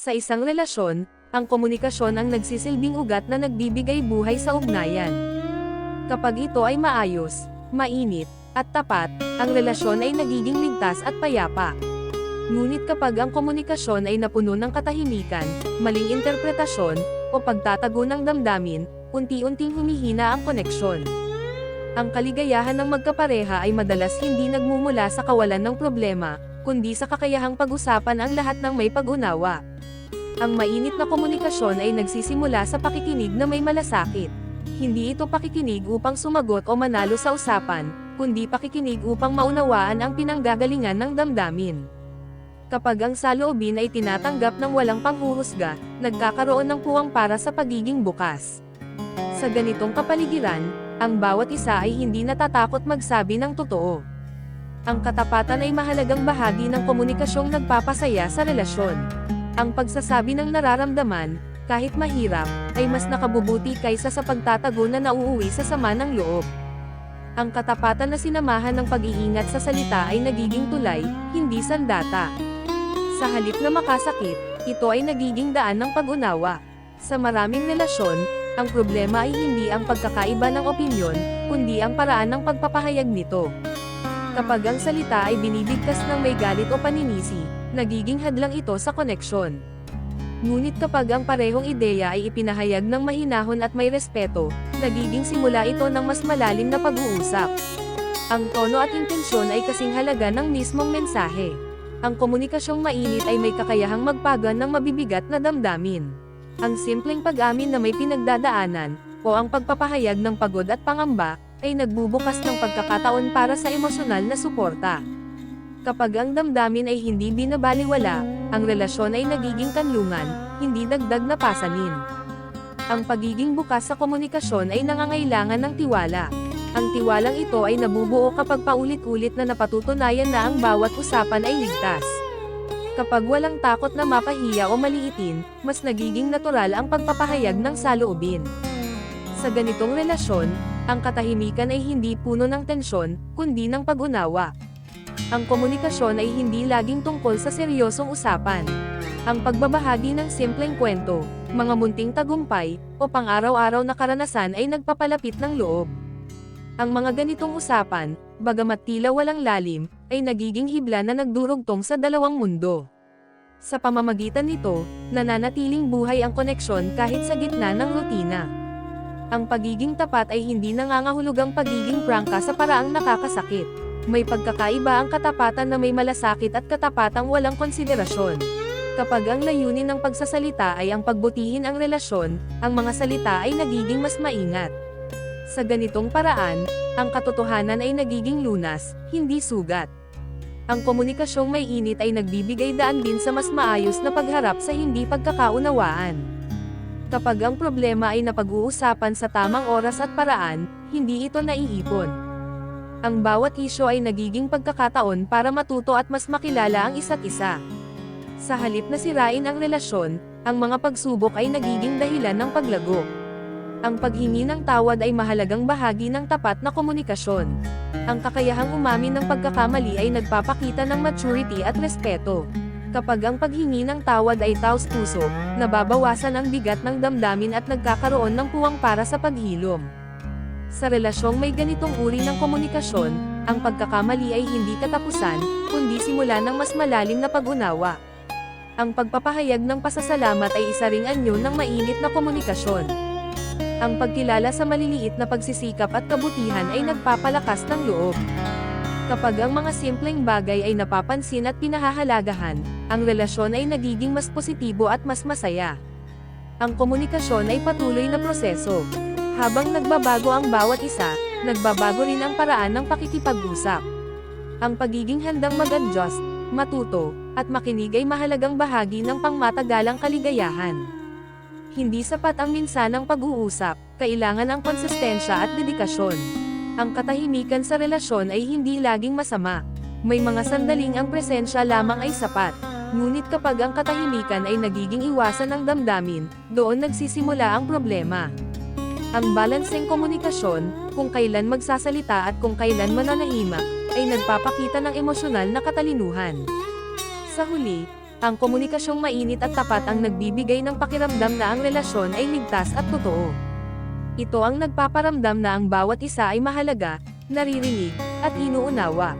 Sa isang relasyon, ang komunikasyon ang nagsisilbing ugat na nagbibigay buhay sa ugnayan. Kapag ito ay maayos, mainit, at tapat, ang relasyon ay nagiging ligtas at payapa. Ngunit kapag ang komunikasyon ay napuno ng katahimikan, maling interpretasyon, o pagtatago ng damdamin, unti-unting humihina ang koneksyon. Ang kaligayahan ng magkapareha ay madalas hindi nagmumula sa kawalan ng problema, kundi sa kakayahang pag-usapan ang lahat ng may pag-unawa. Ang mainit na komunikasyon ay nagsisimula sa pakikinig na may malasakit. Hindi ito pakikinig upang sumagot o manalo sa usapan, kundi pakikinig upang maunawaan ang pinanggagalingan ng damdamin. Kapag ang saloobin ay tinatanggap ng walang panghuhusga, nagkakaroon ng puwang para sa pagiging bukas. Sa ganitong kapaligiran, ang bawat isa ay hindi natatakot magsabi ng totoo. Ang katapatan ay mahalagang bahagi ng komunikasyong nagpapasaya sa relasyon. Ang pagsasabi ng nararamdaman, kahit mahirap, ay mas nakabubuti kaysa sa pagtatago na nauuwi sa sama ng loob. Ang katapatan na sinamahan ng pag-iingat sa salita ay nagiging tulay, hindi sandata. Sa halip na makasakit, ito ay nagiging daan ng pag-unawa. Sa maraming relasyon, ang problema ay hindi ang pagkakaiba ng opinyon, kundi ang paraan ng pagpapahayag nito. Kapag ang salita ay binibigkas ng may galit o paninisi, nagiging hadlang ito sa koneksyon. Ngunit kapag ang parehong ideya ay ipinahayag ng mahinahon at may respeto, nagiging simula ito ng mas malalim na pag-uusap. Ang tono at intensyon ay kasing halaga ng mismong mensahe. Ang komunikasyong mainit ay may kakayahang magpagaan ng mabibigat na damdamin. Ang simpleng pag-amin na may pinagdadaanan, o ang pagpapahayag ng pagod at pangamba, ay nagbubukas ng pagkakataon para sa emosyonal na suporta. Kapag ang damdamin ay hindi binabaliwala, ang relasyon ay nagiging kanlungan, hindi dagdag na pasanin. Ang pagiging bukas sa komunikasyon ay nangangailangan ng tiwala. Ang tiwalang ito ay nabubuo kapag paulit-ulit na napatutunayan na ang bawat usapan ay ligtas. Kapag walang takot na mapahiya o maliitin, mas nagiging natural ang pagpapahayag ng saloobin. Sa ganitong relasyon, ang katahimikan ay hindi puno ng tensyon, kundi ng pag-unawa. Ang komunikasyon ay hindi laging tungkol sa seryosong usapan. Ang pagbabahagi ng simpleng kwento, mga munting tagumpay, o pang-araw-araw na karanasan ay nagpapalapit ng loob. Ang mga ganitong usapan, bagamat tila walang lalim, ay nagiging hibla na nagdurugtong sa dalawang mundo. Sa pamamagitan nito, nananatiling buhay ang koneksyon kahit sa gitna ng rutina. Ang pagiging tapat ay hindi nangangahulugang pagiging prangka sa paraang nakakasakit. May pagkakaiba ang katapatan na may malasakit at katapatang walang konsiderasyon. Kapag ang layunin ng pagsasalita ay ang pagbutihin ang relasyon, ang mga salita ay nagiging mas maingat. Sa ganitong paraan, ang katotohanan ay nagiging lunas, hindi sugat. Ang komunikasyong may init ay nagbibigay daan din sa mas maayos na pagharap sa hindi pagkakaunawaan. Kapag ang problema ay napag-uusapan sa tamang oras at paraan, hindi ito naiipon. Ang bawat isyu ay nagiging pagkakataon para matuto at mas makilala ang isa't isa. Sa halip na sirain ang relasyon, ang mga pagsubok ay nagiging dahilan ng paglago. Ang paghingi ng tawad ay mahalagang bahagi ng tapat na komunikasyon. Ang kakayahang umamin ng pagkakamali ay nagpapakita ng maturity at respeto. Kapag ang paghingi ng tawad ay taos-puso, nababawasan ang bigat ng damdamin at nagkakaroon ng puwang para sa paghilom. Sa relasyong may ganitong uri ng komunikasyon, ang pagkakamali ay hindi katapusan, kundi simula ng mas malalim na pag-unawa. Ang pagpapahayag ng pasasalamat ay isa ring anyo ng mainit na komunikasyon. Ang pagkilala sa maliliit na pagsisikap at kabutihan ay nagpapalakas ng loob. Kapag ang mga simpleng bagay ay napapansin at pinahahalagahan, ang relasyon ay nagiging mas positibo at mas masaya. Ang komunikasyon ay patuloy na proseso. Habang nagbabago ang bawat isa, nagbabago rin ang paraan ng pakikipag-usap. Ang pagiging handang mag-adjust, matuto, at makinig ay mahalagang bahagi ng pangmatagalang kaligayahan. Hindi sapat ang minsanang pag-uusap, kailangan ang konsistensya at dedikasyon. Ang katahimikan sa relasyon ay hindi laging masama. May mga sandaling ang presensya lamang ay sapat. Ngunit kapag ang katahimikan ay nagiging iwasan ng damdamin, doon nagsisimula ang problema. Ang balanseng komunikasyon, kung kailan magsasalita at kung kailan mananahimak, ay nagpapakita ng emosyonal na katalinuhan. Sa huli, Ang komunikasyong mainit at tapat ang nagbibigay ng pakiramdam na ang relasyon ay ligtas at totoo. Ito ang nagpaparamdam na ang bawat isa ay mahalaga, naririnig, at inuunawa.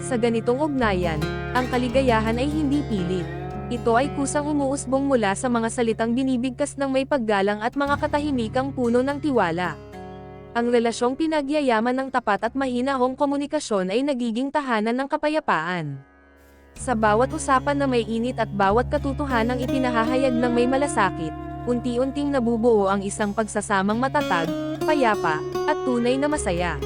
Sa ganitong ugnayan, ang kaligayahan ay hindi pilit. Ito ay kusang umuusbong mula sa mga salitang binibigkas ng may paggalang at mga katahimikang puno ng tiwala. Ang relasyong pinagyayaman ng tapat at mahinahong komunikasyon ay nagiging tahanan ng kapayapaan. Sa bawat usapan na may init at bawat katotohanang ipinahahayag ng may malasakit, unti-unting nabubuo ang isang pagsasamang matatag, payapa, at tunay na masaya.